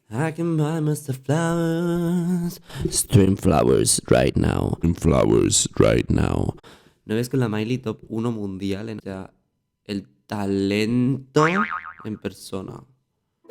I can buy myself flowers, stream flowers right now, flowers right now. ¿No ves que la Miley top 1 mundial en el talento en persona?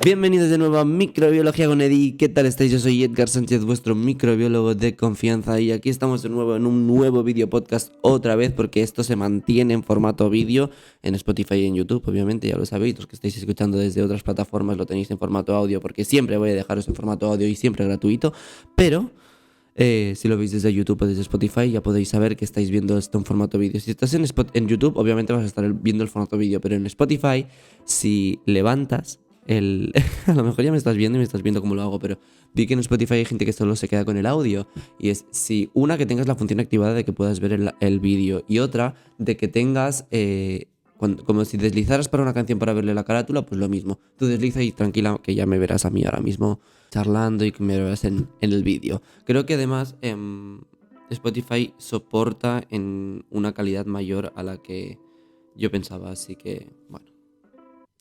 Bienvenidos de nuevo a Microbiología con Eddie. ¿Qué tal estáis? Yo soy Edgar Sánchez, vuestro microbiólogo de confianza, y aquí estamos de nuevo en un nuevo vídeo podcast otra vez, porque esto se mantiene en formato vídeo en Spotify y en YouTube, obviamente, ya lo sabéis. Los que estáis escuchando desde otras plataformas lo tenéis en formato audio, porque siempre voy a dejaros en formato audio y siempre gratuito, pero si lo veis desde YouTube o desde Spotify, ya podéis saber que estáis viendo esto en formato vídeo. Si estás en YouTube, obviamente vas a estar viendo el formato vídeo, pero en Spotify, si levantas a lo mejor ya me estás viendo y me estás viendo cómo lo hago, pero vi que en Spotify hay gente que solo se queda con el audio. Y es, si una, que tengas la función activada de que puedas ver el vídeo, y otra, de que tengas... como si deslizaras para una canción para verle la carátula, pues lo mismo. Tú desliza y tranquila, que ya me verás a mí ahora mismo charlando y que me verás en el vídeo. Creo que además Spotify soporta en una calidad mayor a la que yo pensaba, así que bueno,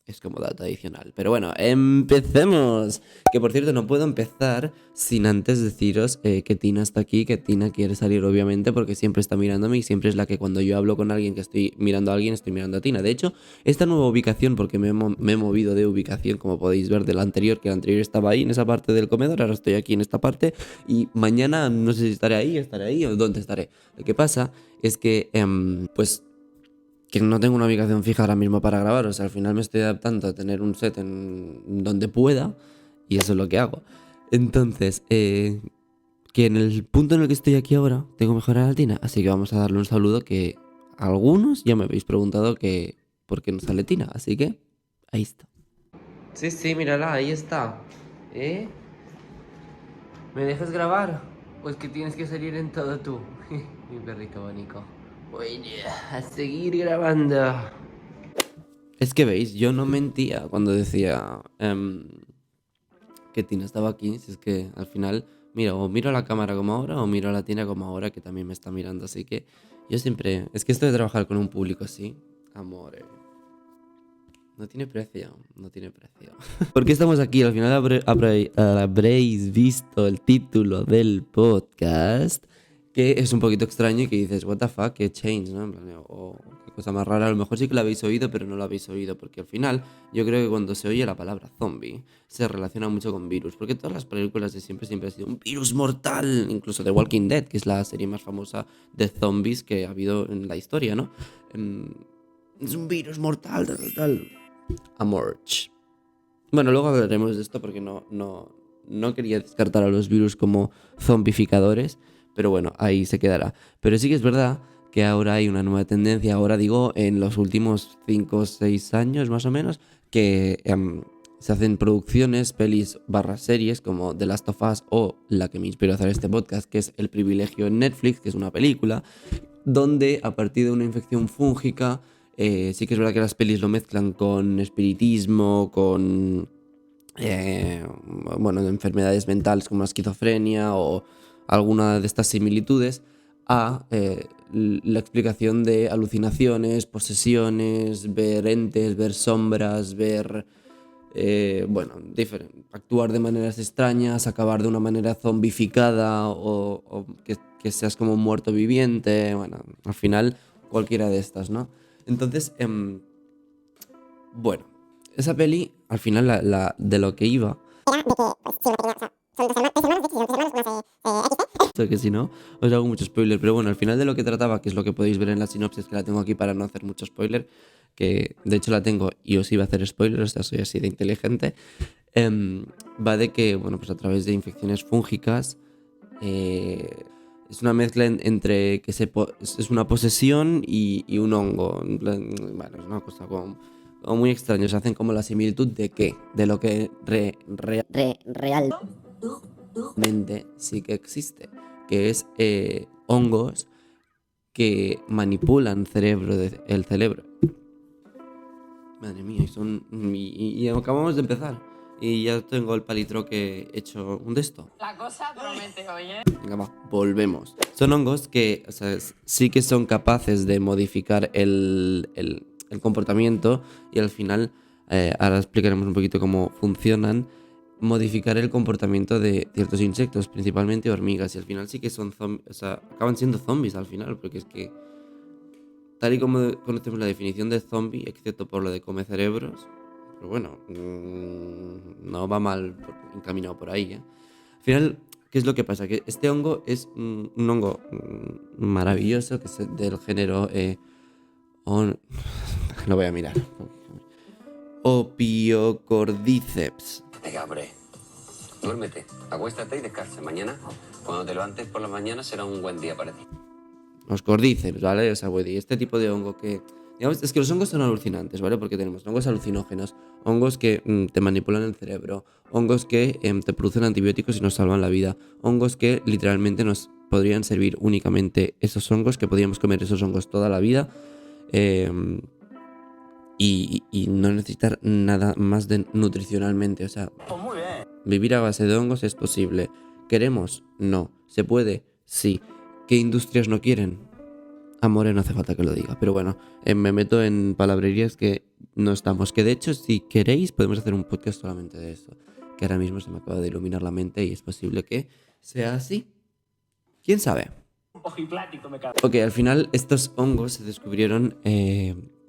es como dato adicional. Pero bueno, empecemos. Que por cierto, no puedo empezar sin antes deciros que Tina está aquí, que Tina quiere salir obviamente, porque siempre está mirándome y siempre es la que, cuando yo hablo con alguien que estoy mirando a alguien, estoy mirando a Tina. De hecho, esta nueva ubicación, porque me he movido de ubicación, como podéis ver, de la anterior, que la anterior estaba ahí en esa parte del comedor, ahora estoy aquí en esta parte, y mañana no sé si estaré ahí o dónde estaré. Lo que pasa es que, pues... que no tengo una ubicación fija ahora mismo para grabar. O sea, al final me estoy adaptando a tener un set en donde pueda, y eso es lo que hago. Entonces, que en el punto en el que estoy aquí ahora tengo mejor a la Tina, así que vamos a darle un saludo, que algunos ya me habéis preguntado que por qué no sale Tina, así que ahí está. Sí, mírala, ahí está. ¿Eh? ¿Me dejas grabar? Pues que tienes que salir en todo tú. Mi perrito bonito. Bueno, a seguir grabando. Es que veis, yo no mentía cuando decía que Tina estaba aquí. Si es que al final, mira, o miro a la cámara como ahora, o miro a la Tina como ahora, que también me está mirando. Así que yo siempre... Es que esto de trabajar con un público así, amor, no tiene precio, no tiene precio. ¿Por qué estamos aquí? Al final habréis visto el título del podcast, que es un poquito extraño y que dices, what the fuck, qué change, ¿no? En plan, o qué cosa más rara. A lo mejor sí que lo habéis oído, pero no lo habéis oído, porque al final yo creo que cuando se oye la palabra zombie se relaciona mucho con virus, porque todas las películas de siempre ha sido un virus mortal, incluso The Walking Dead, que es la serie más famosa de zombies que ha habido en la historia, ¿no? Es un virus mortal, tal. Amorch. Bueno, luego hablaremos de esto, porque no quería descartar a los virus como zombificadores, pero bueno, ahí se quedará. Pero sí que es verdad que ahora hay una nueva tendencia, ahora digo, en los últimos 5 o 6 años más o menos, que se hacen producciones, pelis barra series como The Last of Us, o la que me inspiró a hacer este podcast, que es El Privilegio en Netflix, que es una película, donde a partir de una infección fúngica, sí que es verdad que las pelis lo mezclan con espiritismo, con bueno, enfermedades mentales como la esquizofrenia o alguna de estas similitudes, a la explicación de alucinaciones, posesiones, ver entes, ver sombras, ver bueno, actuar de maneras extrañas, acabar de una manera zombificada, o que seas como un muerto viviente. Bueno, al final cualquiera de estas, ¿no? Entonces, bueno, esa peli, al final, de lo que iba... O sea que si no, os hago mucho spoiler. Pero bueno, al final de lo que trataba, que es lo que podéis ver en la sinopsis, que la tengo aquí para no hacer mucho spoiler, que de hecho la tengo y os iba a hacer spoiler, o sea, soy así de inteligente. Va de que, bueno, pues a través de infecciones fúngicas, es una mezcla entre que es una posesión y un hongo. En plan, bueno, es una cosa como muy extraña. Se hacen como la similitud de qué, de lo que realmente sí que existe, que es hongos que manipulan el cerebro. Madre mía, y acabamos de empezar. Y ya tengo el palitroque hecho un de esto. La cosa promete hoy, ¿eh? Venga, va, volvemos. Son hongos que, o sea, sí que son capaces de modificar el comportamiento, y al final, ahora explicaremos un poquito cómo funcionan. modificar el comportamiento de ciertos insectos, principalmente hormigas, y al final sí que son zombies, o sea, acaban siendo zombies al final, porque es que, tal y como conocemos la definición de zombie, excepto por lo de come cerebros, pero bueno, no va mal encaminado por ahí, ¿eh? Al final, ¿qué es lo que pasa? Que este hongo es un hongo maravilloso, que es del género... lo voy a mirar. Opiocordyceps. Venga, hombre, duérmete, acuéstate y descansa. Mañana, cuando te levantes por la mañana, será un buen día para ti. Los cordíceps, ¿vale? O sea, este tipo de hongo que... Digamos, es que los hongos son alucinantes, ¿vale? Porque tenemos hongos alucinógenos, hongos que te manipulan el cerebro, hongos que te producen antibióticos y nos salvan la vida, hongos que literalmente nos podrían servir únicamente esos hongos, que podríamos comer esos hongos toda la vida y no necesitar nada más de nutricionalmente. O sea, Pues muy bien. vivir a base de hongos es posible. ¿Queremos? No. ¿Se puede? Sí. ¿Qué industrias no quieren? Amore, no hace falta que lo diga. Pero bueno, me meto en palabrerías que no estamos. Que de hecho, si queréis, podemos hacer un podcast solamente de eso. Que ahora mismo se me acaba de iluminar la mente y es posible que sea así. ¿Quién sabe? Ojiplático me cago. Ok, al final estos hongos se descubrieron...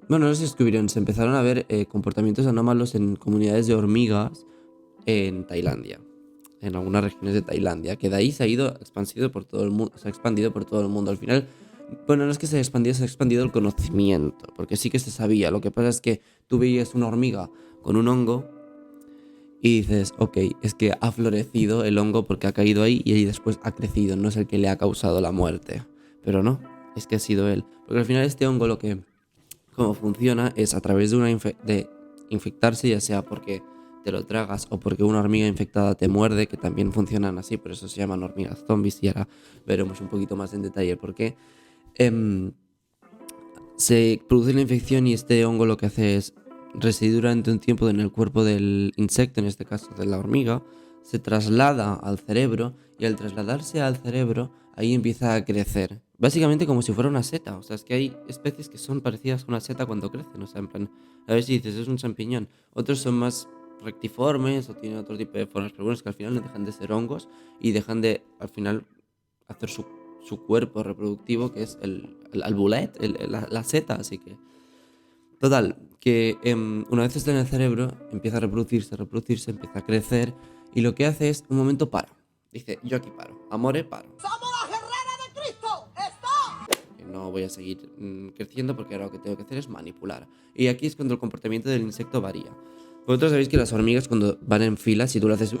bueno, no se descubrieron, se empezaron a ver comportamientos anómalos en comunidades de hormigas en Tailandia. En algunas regiones de Tailandia, que de ahí se ha ido expandido por todo el mundo, se ha expandido por todo el mundo. Al final, bueno, no es que se ha expandido el conocimiento, porque sí que se sabía. Lo que pasa es que tú veías una hormiga con un hongo y dices, ok, es que ha florecido el hongo porque ha caído ahí y ahí después ha crecido, no es el que le ha causado la muerte. Pero no, es que ha sido él. Porque al final este hongo como funciona es a través de infectarse, ya sea porque te lo tragas o porque una hormiga infectada te muerde, que también funcionan así, por eso se llaman hormigas zombies y ahora veremos un poquito más en detalle por qué. Se produce la infección y este hongo lo que hace es residir durante un tiempo en el cuerpo del insecto, en este caso de la hormiga, se traslada al cerebro y al trasladarse al cerebro ahí empieza a crecer. Básicamente como si fuera una seta, o sea, es que hay especies que son parecidas a una seta cuando crecen, o sea, en plan, a ver si dices, es un champiñón. Otros son más rectiformes o tienen otro tipo de formas, pero bueno, es que al final no dejan de ser hongos y dejan de, al final, hacer su cuerpo reproductivo, que es el bulet, la seta, así que... Total, que una vez está en el cerebro, empieza a reproducirse, empieza a crecer y lo que hace es, un momento para. Dice, yo aquí paro, amore, paro. ¡Somos la guerrera de Cristo! ¡Está! Que no voy a seguir creciendo porque ahora lo que tengo que hacer es manipular. Y aquí es cuando el comportamiento del insecto varía. Vosotros sabéis que las hormigas cuando van en fila, si tú lo haces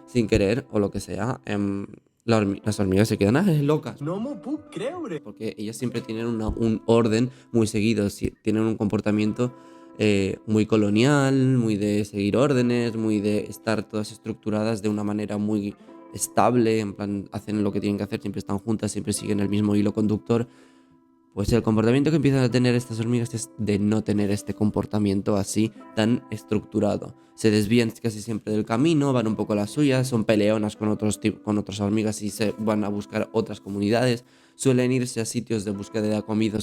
sin querer o lo que sea, las hormigas se quedan locas. No me puedo creer. Porque ellas siempre tienen un orden muy seguido, tienen un comportamiento muy colonial, muy de seguir órdenes, muy de estar todas estructuradas de una manera muy estable, en plan hacen lo que tienen que hacer, siempre están juntas, siempre siguen el mismo hilo conductor. Pues el comportamiento que empiezan a tener estas hormigas es de no tener este comportamiento así tan estructurado. Se desvían casi siempre del camino, van un poco a las suyas, son peleonas con otras hormigas y se van a buscar otras comunidades. Suelen irse a sitios de búsqueda de comida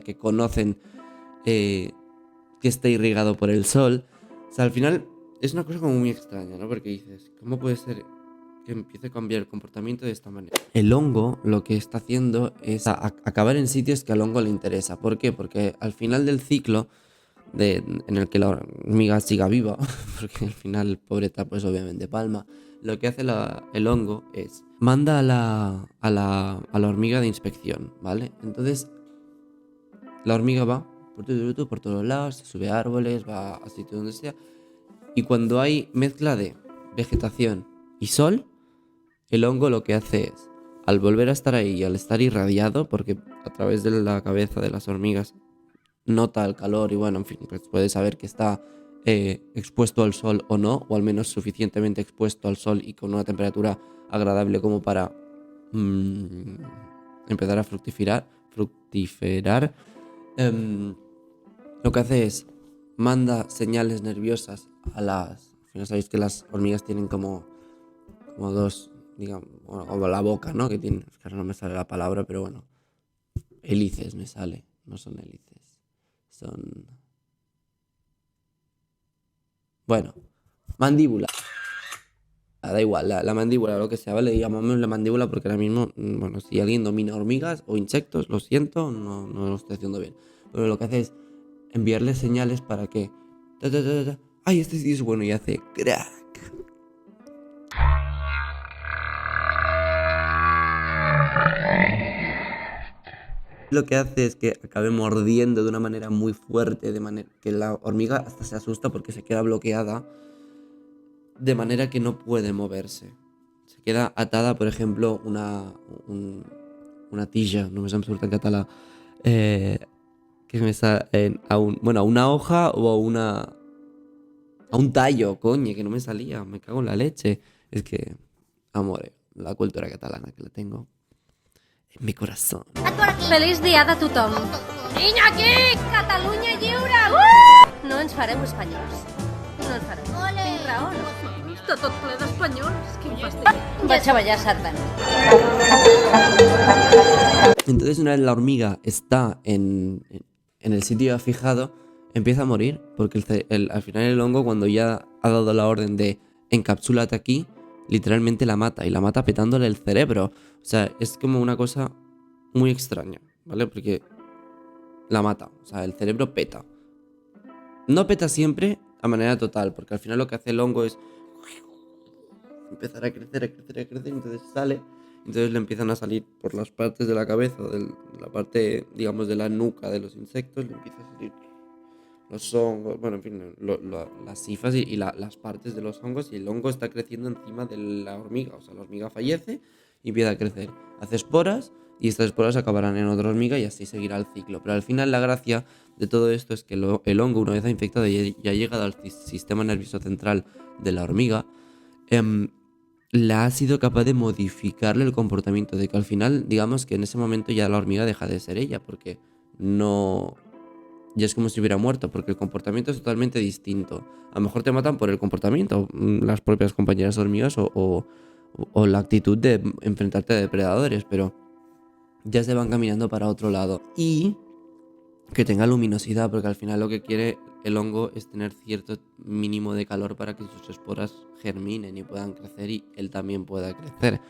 que conocen que está irrigado por el sol. O sea, al final es una cosa como muy extraña, ¿no? Porque dices, ¿cómo puede ser que empiece a cambiar el comportamiento de esta manera? El hongo lo que está haciendo es acabar en sitios que al hongo le interesa. ¿Por qué? Porque al final del ciclo en el que la hormiga siga viva, porque al final, pobreta, pues obviamente palma, lo que hace el hongo es manda a la hormiga de inspección, ¿vale? Entonces la hormiga va por todos lados, se sube a árboles, va a sitios donde sea, y cuando hay mezcla de vegetación y sol, el hongo lo que hace es, al volver a estar ahí y al estar irradiado, porque a través de la cabeza de las hormigas nota el calor y bueno, en fin, pues puede saber que está expuesto al sol o no, o al menos suficientemente expuesto al sol y con una temperatura agradable como para empezar a fructiferar. Lo que hace es manda señales nerviosas a las... Al final sabéis que las hormigas tienen como dos, digamos, o la boca, ¿no? Que tiene, es que ahora no me sale la palabra, pero bueno, hélices me sale, no son hélices, son... Bueno, mandíbula. Da igual, la mandíbula, lo que sea, ¿vale? Llamamos la mandíbula porque ahora mismo, bueno, si alguien domina hormigas o insectos, lo siento, no lo estoy haciendo bien. Pero lo que hace es enviarle señales para que... ¡Ay, este sí es bueno! Y hace crack. Lo que hace es que acabe mordiendo de una manera muy fuerte, de manera que la hormiga hasta se asusta porque se queda bloqueada, de manera que no puede moverse. Se queda atada, por ejemplo, una tija, no me sap surt en català, que me sa, a una hoja o a un tallo, coño, que no me salía, me cago en la leche. Es que, amore, la cultura catalana que la tengo en mi corazón. Feliç diada a tothom. Iñaki! Catalunya lliure! No ens fareu espanyols. No ens fareu. Tinc raó, no? Està tot ple d'espanyols. Quin fàstic. Vaig a ballar sardanes. Entonces, una vez la hormiga está en el sitio fijado, empieza a morir, porque al final el hongo, cuando ya ha dado la orden de encapsúlate aquí, literalmente la mata, y la mata petándole el cerebro. O sea, es como una cosa muy extraña, ¿vale? Porque la mata, o sea, el cerebro peta. No peta siempre a manera total, porque al final lo que hace el hongo es empezar a crecer, entonces sale, entonces le empiezan a salir por las partes de la cabeza, de la parte, digamos, de la nuca de los insectos, le empieza a salir los hongos, bueno, en fin, las hifas y las partes de los hongos, y el hongo está creciendo encima de la hormiga, o sea, la hormiga fallece y empieza a crecer, hace esporas, y estas esporas acabarán en otra hormiga y así seguirá el ciclo. Pero al final la gracia de todo esto es que el hongo, una vez ha infectado y ha llegado al sistema nervioso central de la hormiga, la ha sido capaz de modificarle el comportamiento, de que al final, digamos que en ese momento ya la hormiga deja de ser ella, porque no... ya es como si hubiera muerto, porque el comportamiento es totalmente distinto. A lo mejor te matan por el comportamiento, las propias compañeras hormigas o la actitud de enfrentarte a depredadores, pero ya se van caminando para otro lado. Y que tenga luminosidad, porque al final lo que quiere el hongo es tener cierto mínimo de calor para que sus esporas germinen y puedan crecer y él también pueda crecer.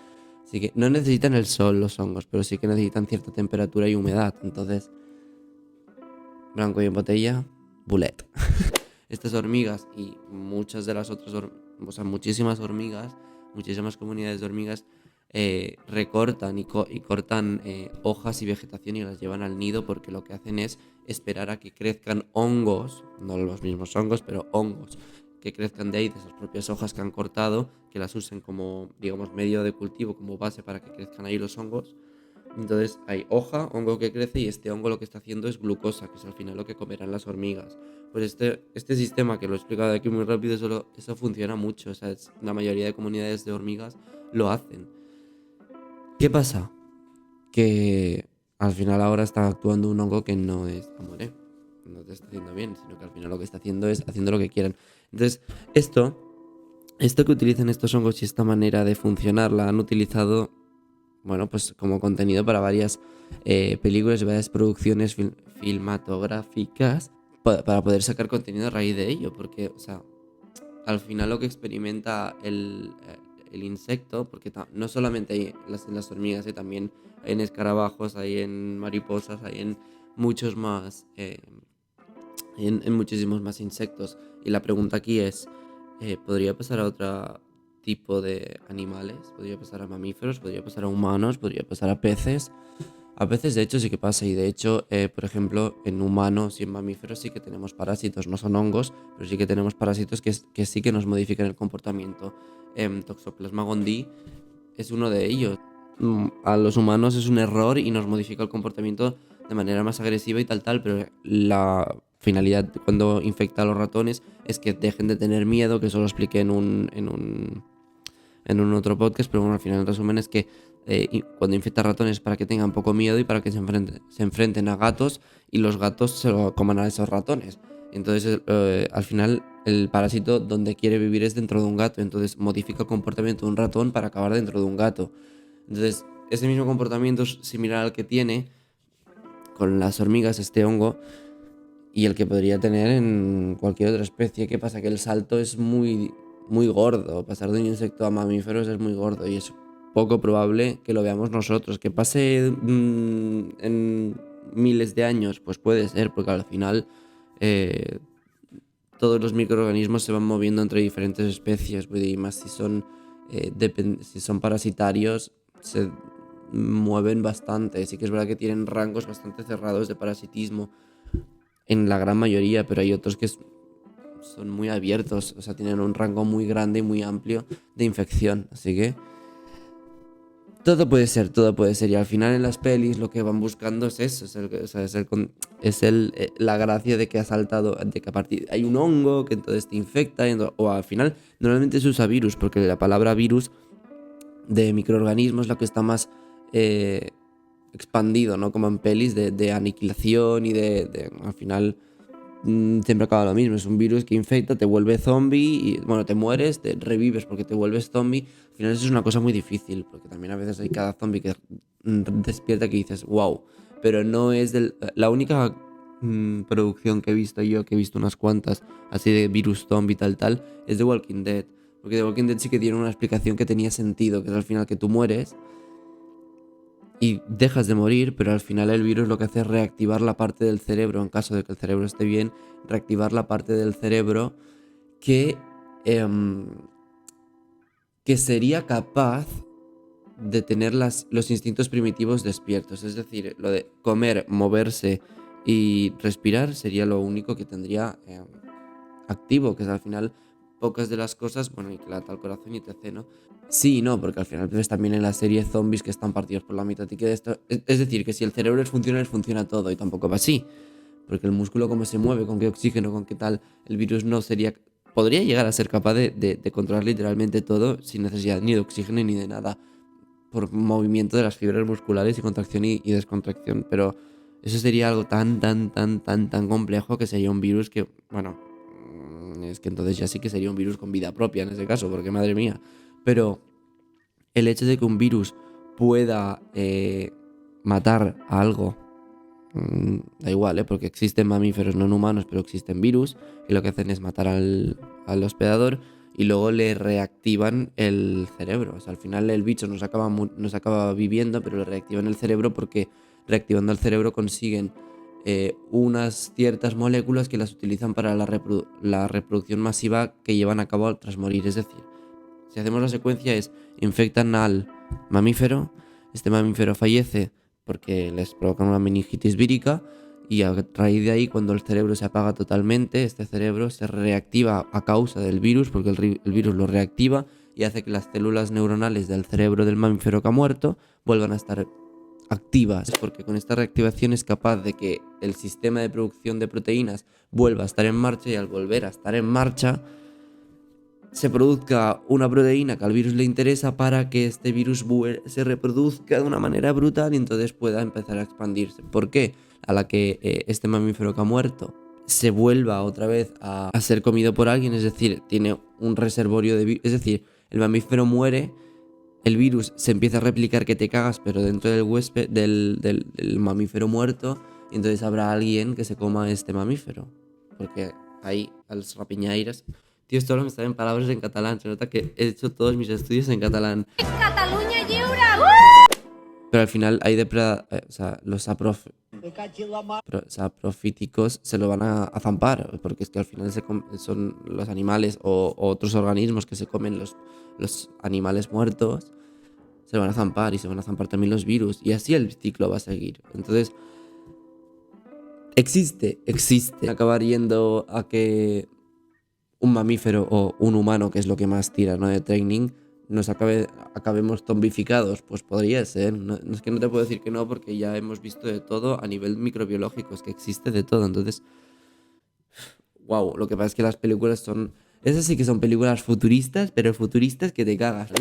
Así que no necesitan el sol los hongos, pero sí que necesitan cierta temperatura y humedad. Entonces, blanco y en botella, bullet. Estas hormigas y muchas de las otras, muchísimas hormigas, muchísimas comunidades de hormigas recortan y cortan hojas y vegetación y las llevan al nido, porque lo que hacen es esperar a que crezcan hongos, no los mismos hongos, pero hongos que crezcan de ahí, de esas propias hojas que han cortado, que las usen como, digamos, medio de cultivo, como base para que crezcan ahí los hongos. Entonces hay hoja, hongo que crece, y este hongo lo que está haciendo es glucosa, que es al final lo que comerán las hormigas. Pues este sistema, que lo he explicado aquí muy rápido, eso funciona mucho. O sea, la mayoría de comunidades de hormigas lo hacen. ¿Qué pasa? Que al final ahora está actuando un hongo que no es amore, no te está haciendo bien, sino que al final lo que está haciendo es haciendo lo que quieran. Entonces, esto que utilizan estos hongos y esta manera de funcionar la han utilizado, bueno, pues como contenido para varias películas y varias producciones filmatográficas para poder sacar contenido a raíz de ello, porque, o sea, al final lo que experimenta el insecto, porque no solamente hay en las hormigas, también hay en escarabajos, hay en mariposas, hay en muchos más, en muchísimos más insectos. Y la pregunta aquí es, ¿podría pasar a otro tipo de animales? ¿Podría pasar a mamíferos? ¿Podría pasar a humanos? ¿Podría pasar a peces? A veces, de hecho, sí que pasa, y de hecho, por ejemplo, en humanos y en mamíferos sí que tenemos parásitos, no son hongos, pero sí que tenemos parásitos que sí que nos modifican el comportamiento. Toxoplasma gondii es uno de ellos. A los humanos es un error y nos modifica el comportamiento de manera más agresiva y tal, pero la finalidad cuando infecta a los ratones es que dejen de tener miedo, que eso lo expliqué en un otro podcast, pero bueno, al final el resumen es que cuando infecta ratones para que tengan poco miedo y para que se enfrenten a gatos y los gatos se lo coman a esos ratones. Entonces al final el parásito donde quiere vivir es dentro de un gato, entonces modifica el comportamiento de un ratón para acabar dentro de un gato. Entonces ese mismo comportamiento es similar al que tiene con las hormigas este hongo y el que podría tener en cualquier otra especie. ¿Qué pasa? Que el salto es muy muy gordo. Pasar de un insecto a mamíferos es muy gordo y es poco probable que lo veamos nosotros. Que pase en miles de años, pues puede ser, porque al final todos los microorganismos se van moviendo entre diferentes especies, y más si son parasitarios, se mueven bastante. Sí que es verdad que tienen rangos bastante cerrados de parasitismo en la gran mayoría, pero hay otros que son muy abiertos, o sea, tienen un rango muy grande y muy amplio de infección, así que todo puede ser, y al final en las pelis lo que van buscando es eso, la gracia de que ha saltado, de que a partir hay un hongo que entonces te infecta, o al final normalmente se usa virus, porque la palabra virus de microorganismos es lo que está más expandido, ¿no? Como en pelis de aniquilación y al final siempre acaba lo mismo, es un virus que infecta, te vuelve zombie y bueno, te mueres, te revives porque te vuelves zombie. Al final eso es una cosa muy difícil, porque también a veces hay cada zombie que despierta que dices, wow, pero no es la única producción que he visto yo, que he visto unas cuantas, así de virus zombie tal, es The Walking Dead. Porque The Walking Dead sí que tiene una explicación que tenía sentido, que es al final que tú mueres y dejas de morir, pero al final el virus lo que hace es reactivar la parte del cerebro, en caso de que el cerebro esté bien, reactivar la parte del cerebro que sería capaz de tener los instintos primitivos despiertos. Es decir, lo de comer, moverse y respirar sería lo único que tendría activo, que es al final pocas de las cosas, bueno, y que lata el corazón y etc, ¿no? Sí y no, porque al final ves también en la serie zombies que están partidos por la mitad y que de esto... Es decir, que si el cerebro funciona todo y tampoco va así. Porque el músculo cómo se mueve, con qué oxígeno, con qué tal, el virus no sería... Podría llegar a ser capaz de controlar literalmente todo sin necesidad ni de oxígeno ni de nada. Por movimiento de las fibras musculares y contracción y descontracción. Pero eso sería algo tan complejo que sería un virus que, bueno... Es que entonces ya sí que sería un virus con vida propia en ese caso, porque madre mía. Pero el hecho de que un virus pueda matar a algo, da igual, porque existen mamíferos no humanos, pero existen virus, que lo que hacen es matar al hospedador y luego le reactivan el cerebro. O sea, al final el bicho nos acaba viviendo, pero le reactivan el cerebro porque reactivando el cerebro consiguen unas ciertas moléculas que las utilizan para la reproducción masiva que llevan a cabo tras morir. Es decir, si hacemos la secuencia es, infectan al mamífero, este mamífero fallece porque les provocan una meningitis vírica y a raíz de ahí, cuando el cerebro se apaga totalmente, este cerebro se reactiva a causa del virus, porque el virus lo reactiva y hace que las células neuronales del cerebro del mamífero que ha muerto vuelvan a estar activas, porque con esta reactivación es capaz de que el sistema de producción de proteínas vuelva a estar en marcha, y al volver a estar en marcha se produzca una proteína que al virus le interesa para que este virus se reproduzca de una manera brutal y entonces pueda empezar a expandirse. ¿Por qué? A la que este mamífero que ha muerto se vuelva otra vez a ser comido por alguien, es decir, tiene un reservorio de virus, es decir, el mamífero muere, el virus se empieza a replicar que te cagas, pero dentro del huésped, del mamífero muerto, y entonces habrá alguien que se coma a este mamífero. Porque ahí, a los rapiñaires... Tío, esto ahora me salen palabras en catalán. Se nota que he hecho todos mis estudios en catalán. Catalunya lliure! Pero al final hay o sea, los saprofíticos se lo van a zampar, porque es que al final son los animales o otros organismos que se comen los animales muertos, se lo van a zampar, y se van a zampar también los virus, y así el ciclo va a seguir. Entonces, existe acabar yendo a que un mamífero o un humano, que es lo que más tira, ¿no?, de training, nos acabemos zombificados. Pues podría ser, no es que no te puedo decir que no, porque ya hemos visto de todo a nivel microbiológico, es que existe de todo. Entonces, wow, lo que pasa es que las películas son... Esas sí que son películas futuristas, pero futuristas que te cagas,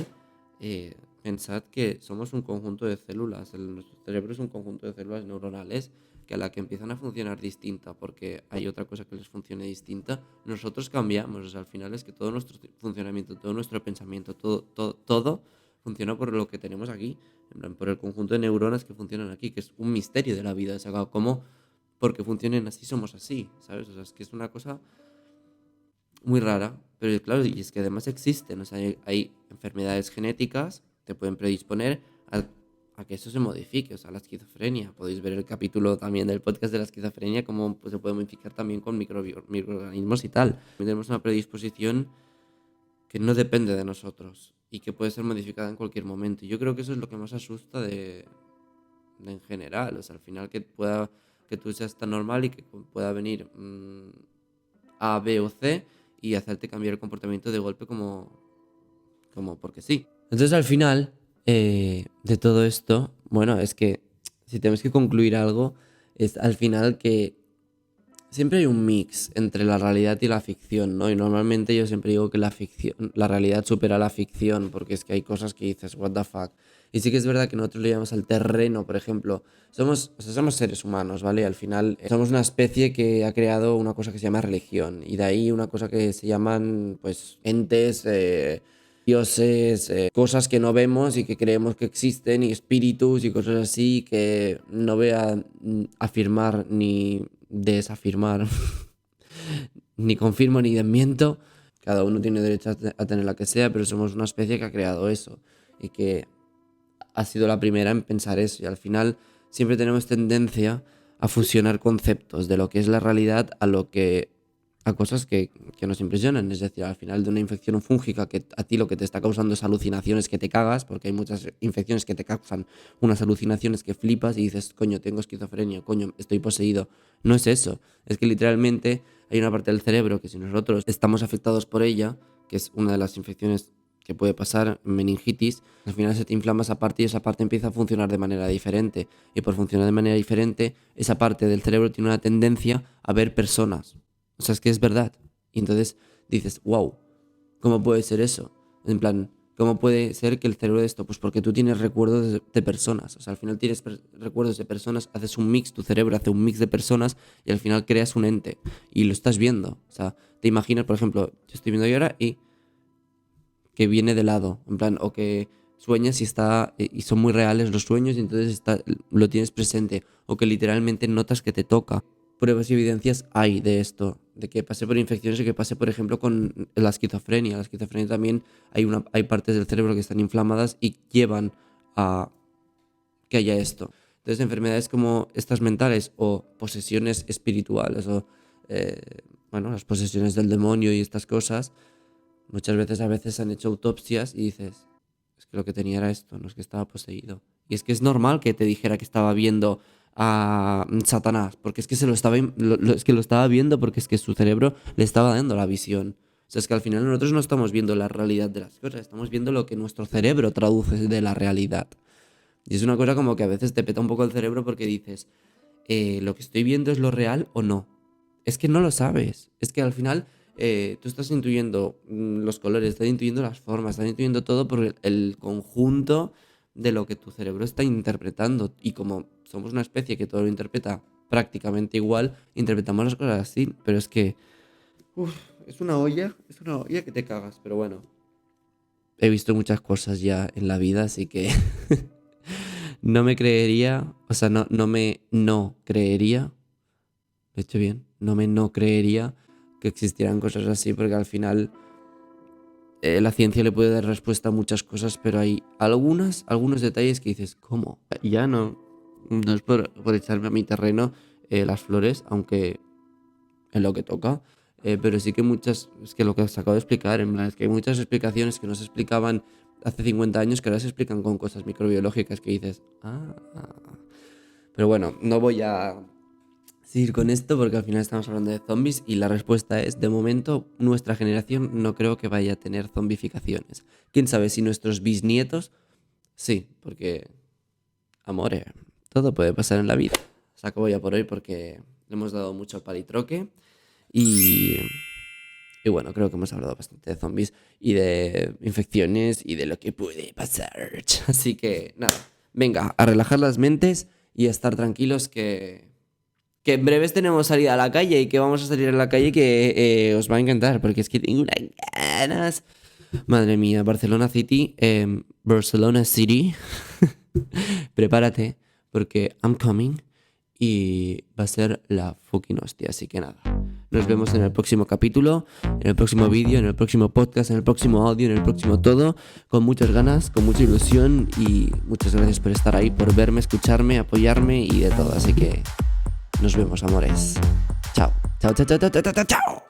¿eh? Pensad que somos un conjunto de células, nuestro cerebro es un conjunto de células neuronales que a la que empiezan a funcionar distinta, porque hay otra cosa que les funcione distinta, nosotros cambiamos. O sea, al final es que todo nuestro funcionamiento, todo nuestro pensamiento, todo funciona por lo que tenemos aquí, en plan, por el conjunto de neuronas que funcionan aquí, que es un misterio de la vida. O sea, cómo, porque funcionen así, somos así, ¿sabes? O sea, es que es una cosa muy rara, pero claro, y es que además existen, o sea, hay enfermedades genéticas que te pueden predisponer a que eso se modifique, o sea, la esquizofrenia. Podéis ver el capítulo también del podcast de la esquizofrenia, cómo pues, se puede modificar también con microorganismos y tal. Tenemos una predisposición que no depende de nosotros y que puede ser modificada en cualquier momento. Y yo creo que eso es lo que más asusta de en general, o sea, al final que tú seas tan normal y que pueda venir A, B o C y hacerte cambiar el comportamiento de golpe como porque sí. Entonces al final de todo esto, bueno, es que si tenemos que concluir algo, es al final que siempre hay un mix entre la realidad y la ficción, ¿no? Y normalmente yo siempre digo que la realidad supera la ficción, porque es que hay cosas que dices, what the fuck. Y sí que es verdad que nosotros le llamamos al terreno, por ejemplo, somos seres humanos, ¿vale? Al final somos una especie que ha creado una cosa que se llama religión, y de ahí una cosa que se llaman, pues, entes, dioses, cosas que no vemos y que creemos que existen, y espíritus y cosas así que no voy a afirmar ni desafirmar, ni confirmo ni desmiento. Cada uno tiene derecho a tener la que sea, pero somos una especie que ha creado eso y que ha sido la primera en pensar eso. Y al final siempre tenemos tendencia a fusionar conceptos de lo que es la realidad a cosas que nos impresionan. Es decir, al final de una infección fúngica que a ti lo que te está causando es alucinaciones que te cagas, porque hay muchas infecciones que te causan unas alucinaciones que flipas y dices, coño, tengo esquizofrenia, coño, estoy poseído. No es eso, es que literalmente hay una parte del cerebro que si nosotros estamos afectados por ella, que es una de las infecciones que puede pasar, meningitis, al final se te inflama esa parte y esa parte empieza a funcionar de manera diferente. Y por funcionar de manera diferente, esa parte del cerebro tiene una tendencia a ver personas. O sea, es que es verdad. Y entonces dices, wow, ¿cómo puede ser eso? En plan, ¿cómo puede ser que el cerebro de esto? Pues porque tú tienes recuerdos de personas. O sea, al final tienes recuerdos de personas, haces un mix, tu cerebro hace un mix de personas y al final creas un ente. Y lo estás viendo. O sea, te imaginas, por ejemplo, yo estoy viendo ahora y que viene de lado. En plan, o que sueñas y son muy reales los sueños y entonces lo tienes presente. O que literalmente notas que te toca. Pruebas y evidencias hay de esto, de que pase por infecciones y que pase, por ejemplo, con la esquizofrenia. La esquizofrenia también hay partes del cerebro que están inflamadas y llevan a que haya esto. Entonces, enfermedades como estas mentales o posesiones espirituales o, las posesiones del demonio y estas cosas, muchas veces a veces han hecho autopsias y dices, es que lo que tenía era esto, no es que estaba poseído. Y es que es normal que te dijera que estaba viendo a Satanás, porque es que lo estaba viendo porque es que su cerebro le estaba dando la visión. O sea, es que al final nosotros no estamos viendo la realidad de las cosas, estamos viendo lo que nuestro cerebro traduce de la realidad. Y es una cosa como que a veces te peta un poco el cerebro porque dices, ¿lo que estoy viendo es lo real o no? Es que no lo sabes. Es que al final tú estás intuyendo los colores, estás intuyendo las formas, estás intuyendo todo por el conjunto de lo que tu cerebro está interpretando. Y como somos una especie que todo lo interpreta prácticamente igual, interpretamos las cosas así. Pero es que es una olla que te cagas. Pero bueno, he visto muchas cosas ya en la vida, así que no me creería, o sea, no creería, lo he hecho bien, no creería que existieran cosas así, porque al final la ciencia le puede dar respuesta a muchas cosas, pero hay algunos detalles que dices, ¿cómo? Ya no es por echarme a mi terreno las flores, aunque en lo que toca, pero sí que es que lo que os acabo de explicar, en plan, es que hay muchas explicaciones que no se explicaban hace 50 años que ahora se explican con cosas microbiológicas que dices, Pero bueno, no voy a seguir con esto porque al final estamos hablando de zombies y la respuesta es, de momento, nuestra generación no creo que vaya a tener zombificaciones. ¿Quién sabe si nuestros bisnietos? Sí, porque, amore, todo puede pasar en la vida. Se acabó ya por hoy porque le hemos dado mucho palitroque y bueno, creo que hemos hablado bastante de zombies y de infecciones y de lo que puede pasar. Así que, nada, venga, a relajar las mentes y a estar tranquilos que en breves tenemos salida a la calle y que vamos a salir a la calle que os va a encantar porque es que tengo unas ganas. Madre mía, Barcelona City, prepárate porque I'm coming y va a ser la fucking hostia, así que nada. Nos vemos en el próximo capítulo, en el próximo vídeo, en el próximo podcast, en el próximo audio, en el próximo todo, con muchas ganas, con mucha ilusión y muchas gracias por estar ahí, por verme, escucharme, apoyarme y de todo. Así que nos vemos, amores. Chao. Chao, chao, chao, chao, chao, chao.